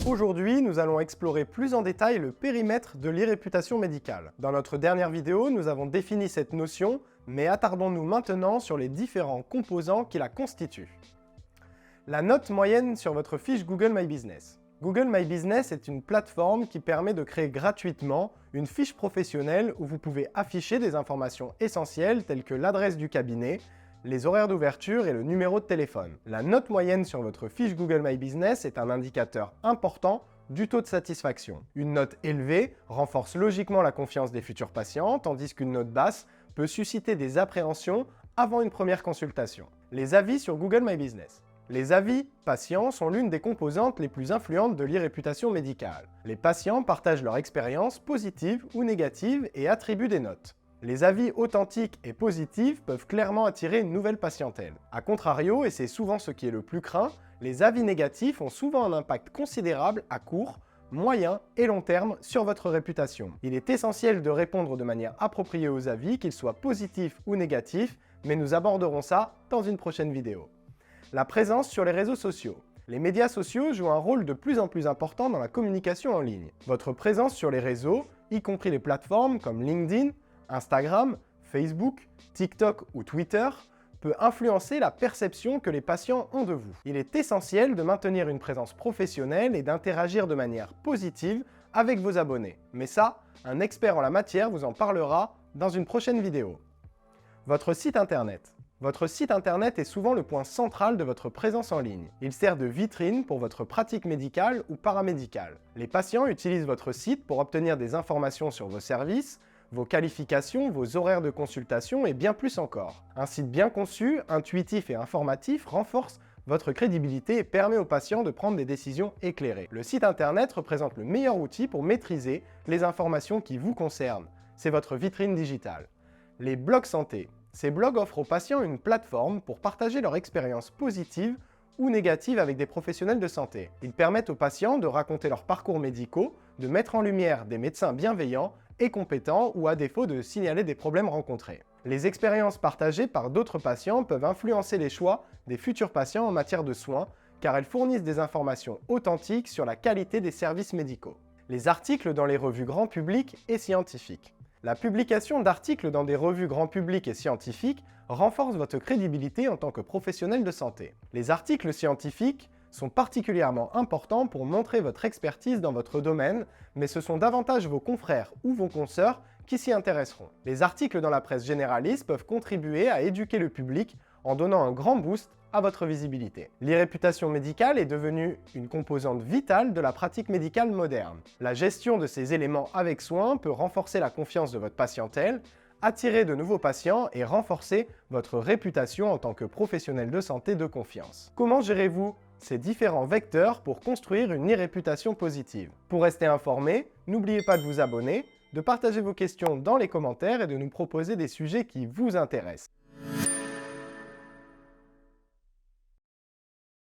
Aujourd'hui, nous allons explorer plus en détail le périmètre de l'e-réputation médicale. Dans notre dernière vidéo, nous avons défini cette notion, mais attardons-nous maintenant sur les différents composants qui la constituent. La note moyenne sur votre fiche Google My Business. Google My Business est une plateforme qui permet de créer gratuitement une fiche professionnelle où vous pouvez afficher des informations essentielles telles que l'adresse du cabinet, les horaires d'ouverture et le numéro de téléphone. La note moyenne sur votre fiche Google My Business est un indicateur important du taux de satisfaction. Une note élevée renforce logiquement la confiance des futurs patients, tandis qu'une note basse peut susciter des appréhensions avant une première consultation. Les avis sur Google My Business. Les avis patients sont l'une des composantes les plus influentes de l'e-réputation médicale. Les patients partagent leur expérience positive ou négative et attribuent des notes. Les avis authentiques et positifs peuvent clairement attirer une nouvelle patientèle. A contrario, et c'est souvent ce qui est le plus craint, les avis négatifs ont souvent un impact considérable à court, moyen et long terme sur votre réputation. Il est essentiel de répondre de manière appropriée aux avis, qu'ils soient positifs ou négatifs, mais nous aborderons ça dans une prochaine vidéo. La présence sur les réseaux sociaux. Les médias sociaux jouent un rôle de plus en plus important dans la communication en ligne. Votre présence sur les réseaux, y compris les plateformes comme LinkedIn, Instagram, Facebook, TikTok ou Twitter, peut influencer la perception que les patients ont de vous. Il est essentiel de maintenir une présence professionnelle et d'interagir de manière positive avec vos abonnés. Mais ça, un expert en la matière vous en parlera dans une prochaine vidéo. Votre site internet. Votre site internet est souvent le point central de votre présence en ligne. Il sert de vitrine pour votre pratique médicale ou paramédicale. Les patients utilisent votre site pour obtenir des informations sur vos services, vos qualifications, vos horaires de consultation et bien plus encore. Un site bien conçu, intuitif et informatif renforce votre crédibilité et permet aux patients de prendre des décisions éclairées. Le site internet représente le meilleur outil pour maîtriser les informations qui vous concernent. C'est votre vitrine digitale. Les blogs santé. Ces blogs offrent aux patients une plateforme pour partager leur expérience positive ou négative avec des professionnels de santé. Ils permettent aux patients de raconter leurs parcours médicaux, de mettre en lumière des médecins bienveillants et compétents ou à défaut de signaler des problèmes rencontrés. Les expériences partagées par d'autres patients peuvent influencer les choix des futurs patients en matière de soins car elles fournissent des informations authentiques sur la qualité des services médicaux. Les articles dans les revues grand public et scientifiques. La publication d'articles dans des revues grand public et scientifiques renforce votre crédibilité en tant que professionnel de santé. Les articles scientifiques sont particulièrement importants pour montrer votre expertise dans votre domaine, mais ce sont davantage vos confrères ou vos consoeurs qui s'y intéresseront. Les articles dans la presse généraliste peuvent contribuer à éduquer le public en donnant un grand boost à votre visibilité. L'e-réputation médicale est devenue une composante vitale de la pratique médicale moderne. La gestion de ces éléments avec soin peut renforcer la confiance de votre patientèle, attirer de nouveaux patients et renforcer votre réputation en tant que professionnel de santé de confiance. Comment gérez-vous ces différents vecteurs pour construire une e-réputation positive? Pour rester informé, n'oubliez pas de vous abonner, de partager vos questions dans les commentaires et de nous proposer des sujets qui vous intéressent.